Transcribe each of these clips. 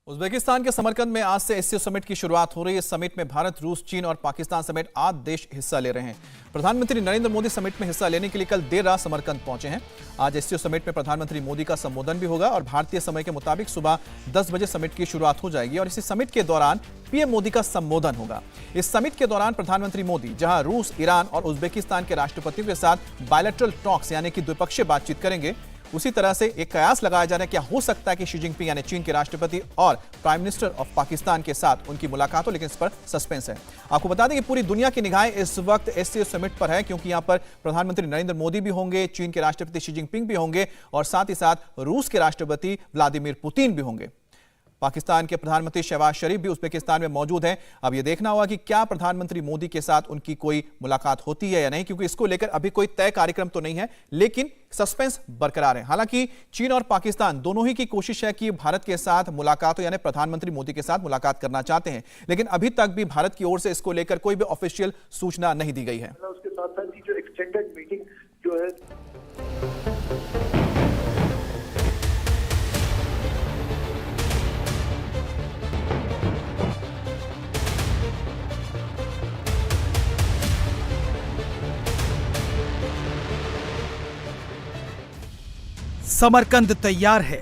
Uzbekistan के समरकंद में आज से एससीओ समिट की शुरुआत हो रही है। इस समिट में भारत, रूस, चीन और पाकिस्तान समेत 8 देश हिस्सा ले रहे हैं। प्रधानमंत्री नरेंद्र मोदी समिट में हिस्सा लेने के लिए कल देर रात समरकंद पहुंचे हैं। आज एससीओ समिट में प्रधानमंत्री मोदी का संबोधन भी होगा और भारतीय समय के मुताबिक सुबह 10 बजे समिट की शुरुआत हो जाएगी और इसी समिट के दौरान पीएम मोदी का संबोधन होगा। इस समिट के दौरान प्रधानमंत्री मोदी जहां रूस, ईरान और उज्बेकिस्तान के राष्ट्रपतियों के साथ बायलैटरल टॉक्स यानी कि द्विपक्षीय बातचीत करेंगे, उसी तरह से एक कयास लगाया जा रहा है क्या हो सकता है कि शी जिनपिंग यानी चीन के राष्ट्रपति और प्राइम मिनिस्टर ऑफ पाकिस्तान के साथ उनकी मुलाकात हो, लेकिन इस पर सस्पेंस है। आपको बता दें कि पूरी दुनिया की निगाहें इस वक्त एससीओ समिट पर है, क्योंकि यहां पर प्रधानमंत्री नरेंद्र मोदी भी होंगे, चीन के राष्ट्रपति शी जिनपिंग भी होंगे और साथ ही साथ रूस के राष्ट्रपति व्लादिमीर पुतिन भी होंगे। पाकिस्तान के प्रधानमंत्री शहबाज शरीफ भी उज्बेकिस्तान में मौजूद हैं। अब यह देखना होगा कि क्या प्रधानमंत्री मोदी के साथ उनकी कोई मुलाकात होती है या नहीं, क्योंकि इसको लेकर अभी कोई तय कार्यक्रम तो नहीं है, लेकिन सस्पेंस बरकरार है। हालांकि चीन और पाकिस्तान दोनों ही की कोशिश है कि भारत के साथ मुलाकात हो, यानी प्रधानमंत्री मोदी के साथ मुलाकात करना चाहते हैं, लेकिन अभी तक भी भारत की ओर से इसको लेकर कोई भी ऑफिशियल सूचना नहीं दी गई है। उसके साथ साथ जो एक्सटेंडेड मीटिंग जो है समरकंद तैयार है।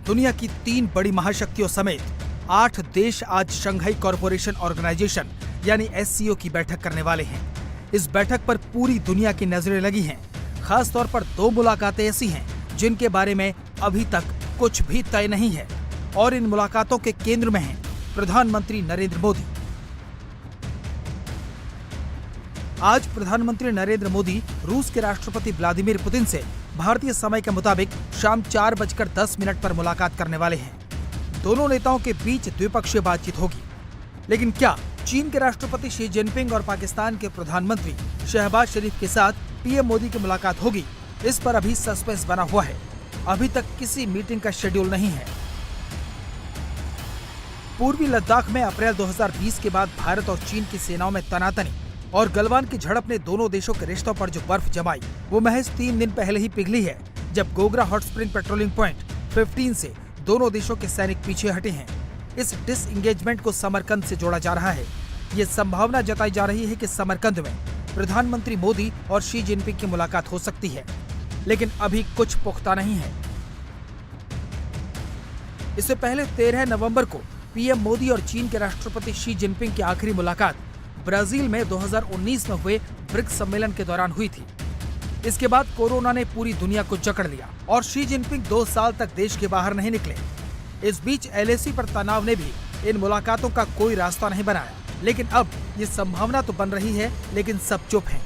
दुनिया की 3 बड़ी महाशक्तियों समेत 8 देश आज शंघाई कॉरपोरेशन ऑर्गेनाइजेशन यानी एससीओ की बैठक करने वाले हैं। इस बैठक पर पूरी दुनिया की नजरें लगी हैं। खास तौर पर 2 मुलाकातें ऐसी हैं जिनके बारे में अभी तक कुछ भी तय नहीं है और इन मुलाकातों के केंद्र में हैं प्रधानमंत्री नरेंद्र मोदी। आज प्रधानमंत्री नरेंद्र मोदी रूस के राष्ट्रपति व्लादिमीर पुतिन से भारतीय समय के मुताबिक शाम 4:10 पर मुलाकात करने वाले हैं। दोनों नेताओं के बीच द्विपक्षीय बातचीत होगी, लेकिन क्या चीन के राष्ट्रपति शी जिनपिंग और पाकिस्तान के प्रधानमंत्री शहबाज शरीफ के साथ पीएम मोदी की मुलाकात होगी, इस पर अभी सस्पेंस बना हुआ है। अभी तक किसी मीटिंग का शेड्यूल नहीं है। पूर्वी लद्दाख में अप्रैल 2020 के बाद भारत और चीन की सेनाओं में तनातनी और गलवान की झड़प ने दोनों देशों के रिश्तों पर जो बर्फ जमाई वो महज 3 दिन पहले ही पिघली है, जब Gogra hot spring patrolling point 15 से दोनों देशों के सैनिक पीछे हटे हैं। इस डिसएंगेजमेंट को समरकंद से जोड़ा जा रहा है। ये संभावना जताई जा रही है कि समरकंद में प्रधानमंत्री मोदी और शी जिनपिंग की मुलाकात हो सकती है, लेकिन अभी कुछ पुख्ता नहीं है। इससे पहले 13 नवंबर को पीएम मोदी और चीन के राष्ट्रपति शी जिनपिंग की आखिरी मुलाकात ब्राजील में 2019 में हुए ब्रिक्स सम्मेलन के दौरान हुई थी। इसके बाद कोरोना ने पूरी दुनिया को जकड़ लिया और शी जिनपिंग 2 साल तक देश के बाहर नहीं निकले। इस बीच एलएसी पर तनाव ने भी इन मुलाकातों का कोई रास्ता नहीं बनाया, लेकिन अब ये संभावना तो बन रही है, लेकिन सब चुप हैं।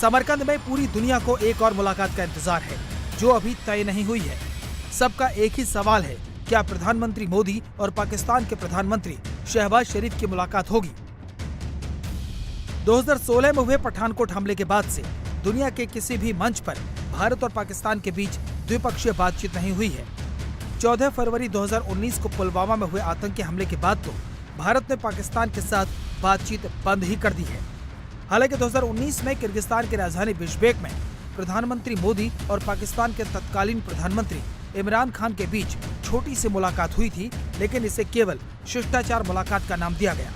समरकंद में पूरी दुनिया को एक और मुलाकात का इंतजार है, जो अभी तय नहीं हुई है। सबका एक ही सवाल है, क्या प्रधानमंत्री मोदी और पाकिस्तान के प्रधानमंत्री शहबाज शरीफ की मुलाकात होगी? 2016 में हुए पठानकोट हमले के बाद से दुनिया के किसी भी मंच पर भारत और पाकिस्तान के बीच द्विपक्षीय बातचीत नहीं हुई है। 14 फरवरी 2019 को पुलवामा में हुए आतंकी हमले के बाद तो भारत ने पाकिस्तान के साथ बातचीत बंद ही कर दी है। हालांकि 2019 में किर्गिस्तान की राजधानी बिश्केक में प्रधानमंत्री मोदी और पाकिस्तान के तत्कालीन प्रधानमंत्री इमरान खान के बीच छोटी सी मुलाकात हुई थी, लेकिन इसे केवल शिष्टाचार मुलाकात का नाम दिया गया।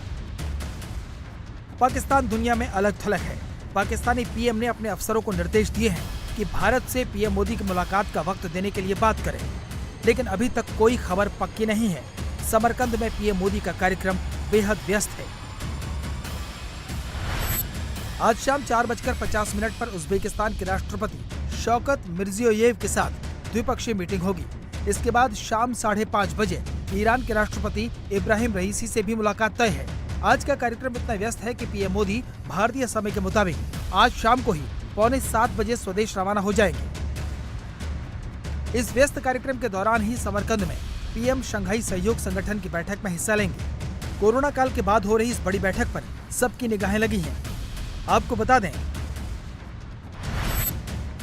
पाकिस्तान दुनिया में अलग थलग है। पाकिस्तानी पीएम ने अपने अफसरों को निर्देश दिए हैं कि भारत से पीएम मोदी की मुलाकात का वक्त देने के लिए बात करें, लेकिन अभी तक कोई खबर पक्की नहीं है। समरकंद में पीएम मोदी का कार्यक्रम बेहद व्यस्त है। आज शाम 4:50 पर उज्बेकिस्तान के राष्ट्रपति शौकत मिर्जियोयेव के साथ द्विपक्षीय मीटिंग होगी। इसके बाद शाम 5:30 बजे ईरान के राष्ट्रपति इब्राहिम रईसी से भी मुलाकात तय है। आज का कार्यक्रम इतना व्यस्त है कि पीएम मोदी भारतीय समय के मुताबिक आज शाम को ही 6:45 बजे स्वदेश रवाना हो जाएंगे। इस व्यस्त कार्यक्रम के दौरान ही समरकंद में पीएम शंघाई सहयोग संगठन की बैठक में हिस्सा लेंगे। कोरोना काल के बाद हो रही इस बड़ी बैठक पर सबकी निगाहें लगी हैं। आपको बता दें,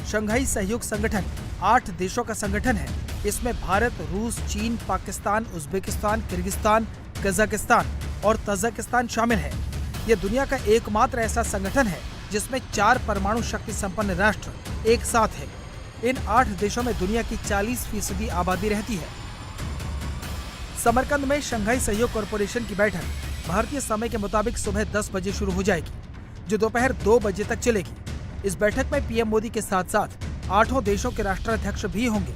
शंघाई सहयोग संगठन 8 देशों का संगठन है। इसमें भारत, रूस, चीन, पाकिस्तान, उज्बेकिस्तान, किर्गिस्तान, कजाकिस्तान और तजाकिस्तान शामिल है। यह दुनिया का एकमात्र ऐसा संगठन है जिसमें 4 परमाणु शक्ति संपन्न राष्ट्र एक साथ है। इन 8 देशों में दुनिया की 40% आबादी रहती है। समरकंद में शंघाई सहयोग कॉरपोरेशन की बैठक भारतीय समय के मुताबिक सुबह 10 बजे शुरू हो जाएगी, जो दोपहर 2 बजे तक चलेगी। इस बैठक में पीएम मोदी के साथ साथ 8 देशों के राष्ट्राध्यक्ष भी होंगे।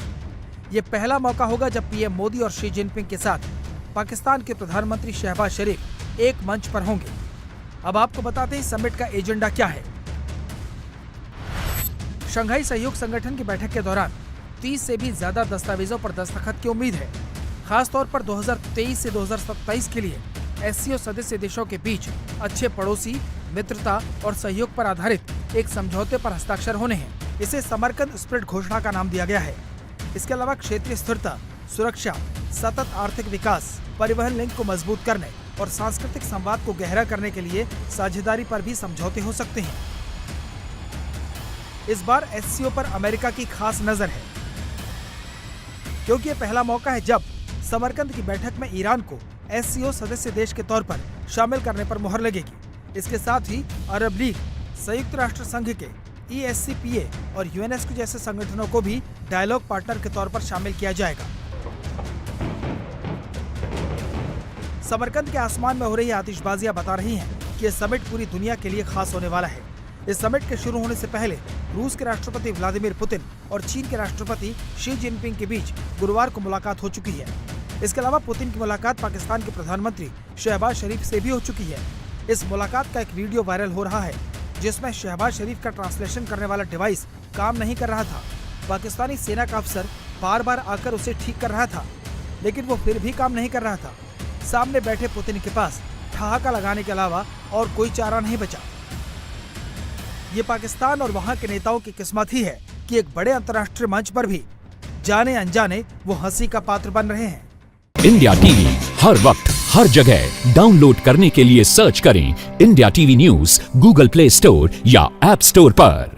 ये पहला मौका होगा जब पीएम मोदी और शी जिनपिंग के साथ पाकिस्तान के प्रधानमंत्री शहबाज शरीफ एक मंच पर होंगे। अब आपको बताते हैं समिट का एजेंडा क्या है। शंघाई सहयोग संगठन की बैठक के दौरान 30 से भी ज्यादा दस्तावेजों पर दस्तखत की उम्मीद है। खासतौर पर 2023 से 2027 के लिए एससीओ सदस्य देशों के बीच अच्छे पड़ोसी, मित्रता और सहयोग पर आधारित एक समझौते पर हस्ताक्षर होने हैं। इसे समरकंद स्प्रिट घोषणा का नाम दिया गया है। इसके अलावा क्षेत्रीय स्थिरता, सुरक्षा, सतत आर्थिक विकास, परिवहन लिंक को मजबूत करने और सांस्कृतिक संवाद को गहरा करने के लिए साझेदारी पर भी समझौते हो सकते हैं। इस बार एससीओ पर अमेरिका की खास नजर है, क्योंकि ये पहला मौका है जब समरकंद की बैठक में ईरान को एससीओ सदस्य देश के तौर पर शामिल करने पर मुहर लगेगी। इसके साथ ही अरब लीग, संयुक्त राष्ट्र संघ के ESCPA और यूनेस्को जैसे संगठनों को भी डायलॉग पार्टनर के तौर पर शामिल किया जाएगा। समरकंद के आसमान में हो रही आतिशबाजियां बता रही हैं कि यह समिट पूरी दुनिया के लिए खास होने वाला है। इस समिट के शुरू होने से पहले रूस के राष्ट्रपति व्लादिमीर पुतिन और चीन के राष्ट्रपति शी जिनपिंग के बीच गुरुवार को मुलाकात हो चुकी है। इसके अलावा पुतिन की मुलाकात पाकिस्तान के प्रधानमंत्री शहबाज शरीफ से भी हो चुकी है। इस मुलाकात का एक वीडियो वायरल हो रहा है, जिसमें शहबाज शरीफ का ट्रांसलेशन करने वाला डिवाइस काम नहीं कर रहा था। पाकिस्तानी सेना का अफसर बार बार आकर उसे ठीक कर रहा था, लेकिन वो फिर भी काम नहीं कर रहा था। सामने बैठे पुतिन के पास ठहाका लगाने के अलावा और कोई चारा नहीं बचा। ये पाकिस्तान और वहाँ के नेताओं की किस्मत ही है कि एक बड़े अंतर्राष्ट्रीय मंच पर भी जाने अनजाने वो हंसी का पात्र बन रहे हैं। इंडिया टीवी हर वक्त हर जगह डाउनलोड करने के लिए सर्च करें India TV news Google play store या ऐप स्टोर पर।